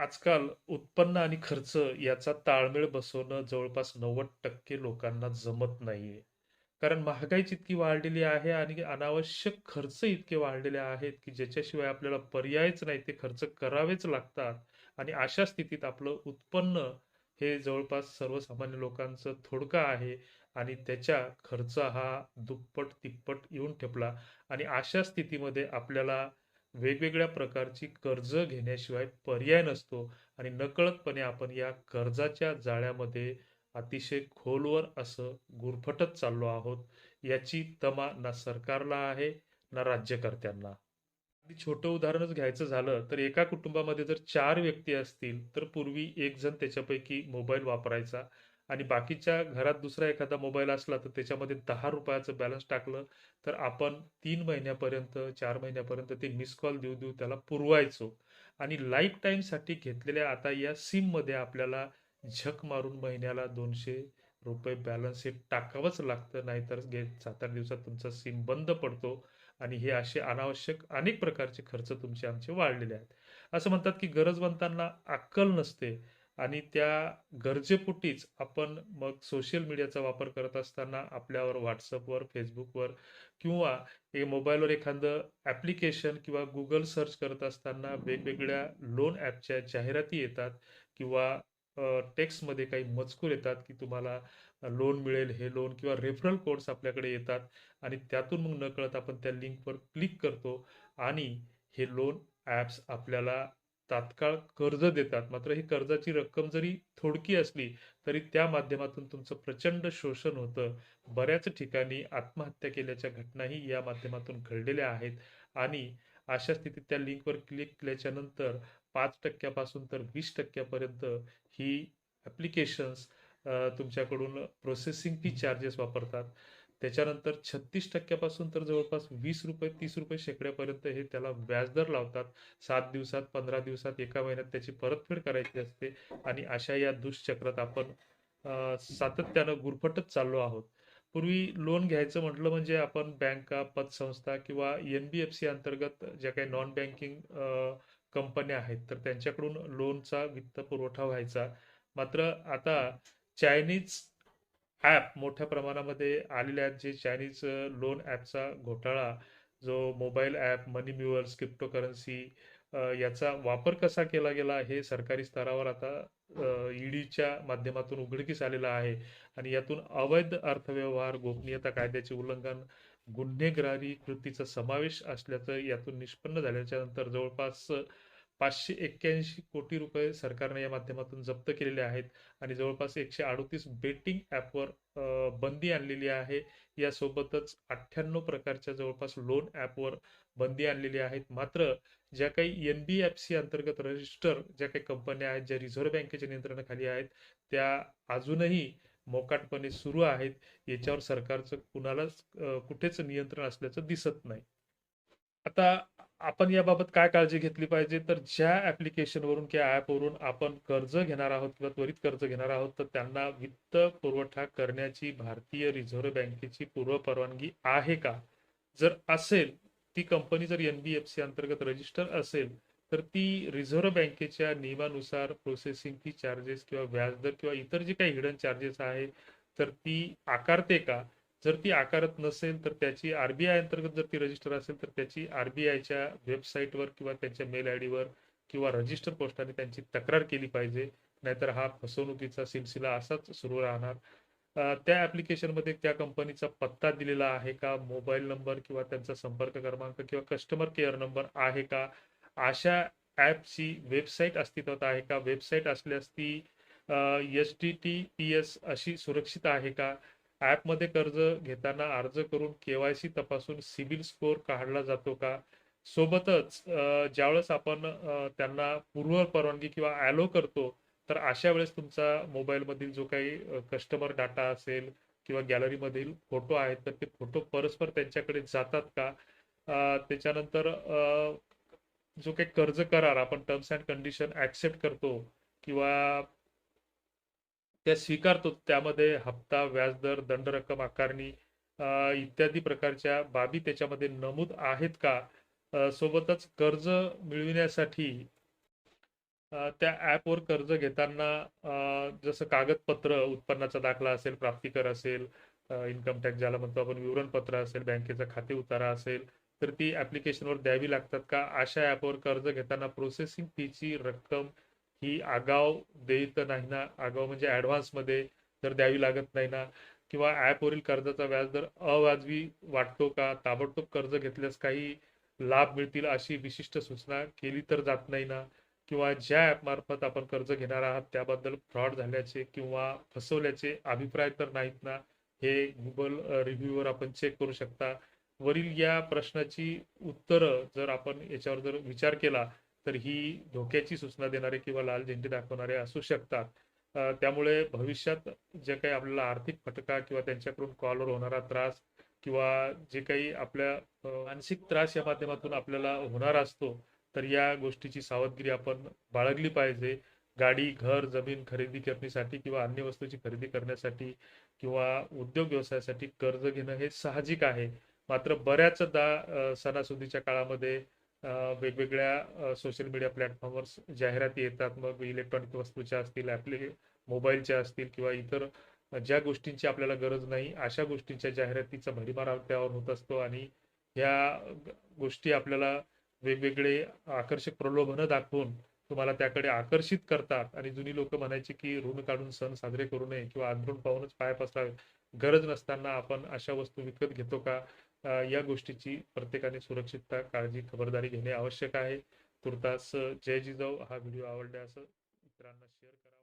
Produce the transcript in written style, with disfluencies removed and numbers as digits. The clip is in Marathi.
आजकाल उत्पन्न आणि खर्च याचा ताळमेळ बसवणं जवळपास 90% लोकांना जमत नाहीये. कारण महागाईच इतकी वाढलेली आहे आणि अनावश्यक खर्च इतके वाढलेले आहेत, की ज्याच्याशिवाय आपल्याला पर्यायच नाही. ते खर्च करावेच लागतात आणि अशा स्थितीत आपलं उत्पन्न हे जवळपास सर्वसामान्य लोकांचं थोडकं आहे आणि त्याच्या खर्च हा दुप्पट-तिप्पट येऊन ठेपला आणि अशा स्थितीमध्ये आपल्याला वेगवेगळ्या प्रकारची कर्ज घेण्याशिवाय पर्याय नसतो आणि नकळतपणे आपण या कर्जाच्या जाळ्यामध्ये अतिशय खोलवर असं गुरफटत चाललो आहोत. याची तमा ना सरकारला आहे, ना राज्यकर्त्यांना. अगदी छोटं उदाहरणच घ्यायचं झालं, तर एका कुटुंबामध्ये जर 4 व्यक्ती असतील, तर पूर्वी एक जण त्याच्यापैकी मोबाईल वापरायचा आणि बाकीच्या घरात दुसरा एखादा मोबाईल असला, तर त्याच्यामध्ये ₹10 बॅलन्स टाकलं, तर आपण 3 महिन्यापर्यंत, 4 महिन्यापर्यंत ते मिस कॉल देऊ-देऊ त्याला पुरवायचो आणि लाईफ टाईमसाठी घेतलेल्या आता या सिममध्ये आपल्याला झक मारून महिन्याला ₹200 बॅलन्स हे टाकावंच लागतं. नाहीतर 7-8 दिवसात तुमचा सिम बंद पडतो आणि हे असे अनावश्यक अनेक प्रकारचे खर्च तुमचे आमचे वाढलेले आहेत. असं म्हणतात की गरजवंतांना अक्कल नसते आणि त्या गरजेपोटीच आपण मग सोशल मीडियाचा वापर करत असताना आपल्यावर WhatsAppवर, Facebookवर किंवा हे मोबाईलवर एखादं ॲप्लिकेशन किंवा Google सर्च करत असताना वेगवेगळ्या लोन ॲपच्या जाहिराती येतात किंवा टेक्स्टमध्ये काही मजकूर येतात की तुम्हाला लोन मिळेल, हे लोन किंवा रेफरल कोड्स आपल्याकडे येतात आणि त्यातून मग नकळत आपण त्या लिंकवर क्लिक करतो आणि हे लोन ॲप्स आपल्याला तात्काळ कर्ज देतात. मात्र ही कर्जाची रक्कम जरी थोडकी असली, तरी त्या माध्यमातून तुमचं प्रचंड शोषण होतं. बऱ्याच ठिकाणी आत्महत्या केल्याच्या घटनाही या माध्यमातून घडलेल्या आहेत आणि अशा स्थितीत त्या लिंकवर क्लिक केल्याच्यानंतर 5% पासून तर 20% पर्यंत ही ॲप्लिकेशन्स तुमच्याकडून प्रोसेसिंग फी चार्जेस वापरतात. त्याच्यानंतर 36% पासून तर जवळपास ₹20, ₹30 शेकड्यापर्यंत हे त्याला व्याजदर लावतात. 7 दिवसात, 15 दिवसात, 1 महिन्यात त्याची परतफेड करायची असते आणि अशा या दुष्चक्रात आपण सातत्यानं गुरफटत चाललो आहोत. पूर्वी लोन घ्यायचं म्हटलं म्हणजे आपण बँका, पतसंस्था किंवा एन-बी-एफ-सी अंतर्गत ज्या काही नॉन बँकिंग कंपन्या आहेत, तर त्यांच्याकडून लोनचा वित्तपुरवठा व्हायचा. मात्र आता चायनीज ॲप मोठ्या प्रमाणामध्ये आलेले आहेत. जे चायनीज लोन ॲपचा घोटाळा, जो मोबाईल ॲप, मनी म्युअर्स, क्रिप्टोकरन्सी याचा वापर कसा केला गेला हे सरकारी स्तरावर आता ईडीच्या माध्यमातून उघडकीस आलेलं आहे आणि यातून अवैध अर्थव्यवहार, गोपनीयता कायद्याचे उल्लंघन, गुन्हेगारी कृतीचा समावेश असल्याचं यातून निष्पन्न झाल्याच्या नंतर जवळपास ₹581 कोटी सरकारने या माध्यमातून जप्त केलेले आहेत आणि जवळपास 138 बेटिंग ॲपवर बंदी आणलेली आहे. यासोबतच 98 प्रकारच्या जवळपास लोन ॲपवर बंदी आणलेली आहे. मात्र ज्या काही एन-बी-एफ-सी अंतर्गत रजिस्टर ज्या काही कंपन्या आहेत, ज्या रिझर्व्ह बँकेच्या नियंत्रणाखाली आहेत, त्या अजूनही मोकाटपणे सुरू आहेत. याच्यावर सरकारचं कुणालाच कुठेच नियंत्रण असल्याचं दिसत नाही. आता आपण याबाबत काय काळजी घेतली पाहिजे? तर ज्या ॲप्लिकेशनवरून किंवा ॲपवरून आपण कर्ज घेणार आहोत किंवा त्वरित कर्ज घेणार आहोत, तर त्यांना वित्त पुरवठा करण्याची भारतीय रिझर्व्ह बँकेची पूर्वपरवानगी आहे का? जर असेल, ती कंपनी जर एन-बी-एफ-सी अंतर्गत रजिस्टर असेल, तर ती रिझर्व्ह बँकेच्या नियमानुसार प्रोसेसिंग फी चार्जेस किंवा व्याजदर किंवा इतर जे काही हिडन चार्जेस आहे, तर ती आकारते का? जर ती आकारत नसेल, तर त्याची आर-बी-आय अंतर्गत जर ती रजिस्टर असेल, तर त्याची आर-बी-आयच्या वेबसाईटवर किंवा त्यांच्या मेल आयडीवर किंवा रजिस्टर पोस्टाने त्यांची तक्रार केली पाहिजे. नाहीतर हा फसवणुकीचा सिलसिला असाच सुरू राहणार. त्या ॲप्लिकेशनमध्ये त्या कंपनीचा पत्ता दिलेला आहे का? मोबाईल नंबर किंवा त्यांचा संपर्क क्रमांक किंवा कस्टमर केअर नंबर आहे का? अशा ॲपची वेबसाईट अस्तित्वात आहे का? वेबसाईट असल्यास ती एच-टी-टी-पी-एस अशी सुरक्षित आहे का? ॲपमध्ये कर्ज घेताना अर्ज करून के-वाय-सी तपासून सिबिल स्कोअर काढला जातो का? सोबतच ज्यावेळेस आपण त्यांना पूर्व परवानगी किंवा ॲलो करतो, तर अशा वेळेस तुमचा मोबाईलमधील जो काही कस्टमर डाटा असेल किंवा गॅलरीमधील फोटो आहेत, तर ते फोटो परस्पर त्यांच्याकडे जातात का? त्याच्यानंतर जो काही कर्ज करार आपण टर्म्स अँड कंडिशन ॲक्सेप्ट करतो किंवा त्या स्वीकारतो. त्यामध्ये हप्ता, व्याजदर, दंड रक्कम आकारणी इत्यादी प्रकारच्या बाबी त्याच्यामध्ये नमूद आहेत का? सोबतच कर्ज मिळविण्यासाठी त्या ॲपवर कर्ज घेताना जसं कागदपत्र, उत्पन्नाचा दाखला असेल, प्राप्तिकर असेल, इन्कम टॅक्स ज्याला म्हणतो आपण, विवरणपत्र असेल, बँकेचा खाते उतारा असेल, तर ती ॲप्लिकेशनवर द्यावी लागतात का? अशा ॲपवर कर्ज घेताना प्रोसेसिंग फीची रक्कम ही आगाऊ देत नाही ना? आगाऊ म्हणजे ॲडव्हान्समध्ये तर द्यावी लागत नाही ना? किंवा ॲपवरील कर्जाचा व्याजदर अवाजवी वाटतो का? ताबडतोब कर्ज घेतल्यास काही लाभ मिळतील अशी विशिष्ट सूचना केली तर जात नाही ना? किंवा ज्या ॲपमार्फत आपण कर्ज घेणार आहात त्याबद्दल फ्रॉड झाल्याचे किंवा फसवल्याचे अभिप्राय तर नाहीत ना? हे Google रिव्ह्यूवर आपण चेक करू शकता. वरील या प्रश्नाची उत्तरं जर आपण याच्यावर जर विचार केला, तर ही धोक्याची सूचना देणारे किंवा लाल झेंडे दाखवणारे असू शकतात. त्यामुळे भविष्यात जे काही आपल्याला आर्थिक फटका किंवा त्यांच्याकडून कॉलवर होणारा त्रास किंवा जे काही आपल्या मानसिक त्रास या माध्यमातून आपल्याला होणार असतो, तर या गोष्टीची सावधगिरी आपण बाळगली पाहिजे. गाडी, घर, जमीन खरेदी करण्यासाठी किंवा अन्य वस्तूची खरेदी करण्यासाठी किंवा उद्योग व्यवसायासाठी कर्ज घेणं हे साहजिक आहे. मात्र बऱ्याचदा सणासुदीच्या काळामध्ये वेगवेगळ्या सोशल मीडिया प्लॅटफॉर्मवर जाहिराती येतात. मग इलेक्ट्रॉनिक वस्तूच्या असतील, मोबाईलच्या असतील किंवा इतर ज्या गोष्टींची आपल्याला गरज नाही, अशा गोष्टींच्या जाहिरातीचा भडीमार त्यावर होत असतो आणि ह्या गोष्टी आपल्याला वेगवेगळे आकर्षक प्रलोभनं दाखवून तुम्हाला त्याकडे आकर्षित करतात आणि जुनी लोकं म्हणायची, की ऋण काढून सण साजरे करू नये किंवा अंथरूण पाहूनच पाय पसरावे. गरज नसताना आपण अशा वस्तू विकत घेतो का? या गोष्टीची प्रत्येकाने सुरक्षितता, काळजी, खबरदारी घेणे आवश्यक आहे. तूर्तास जय जिजाऊ. हा व्हिडिओ आवडल्यास इतरांना शेअर करा.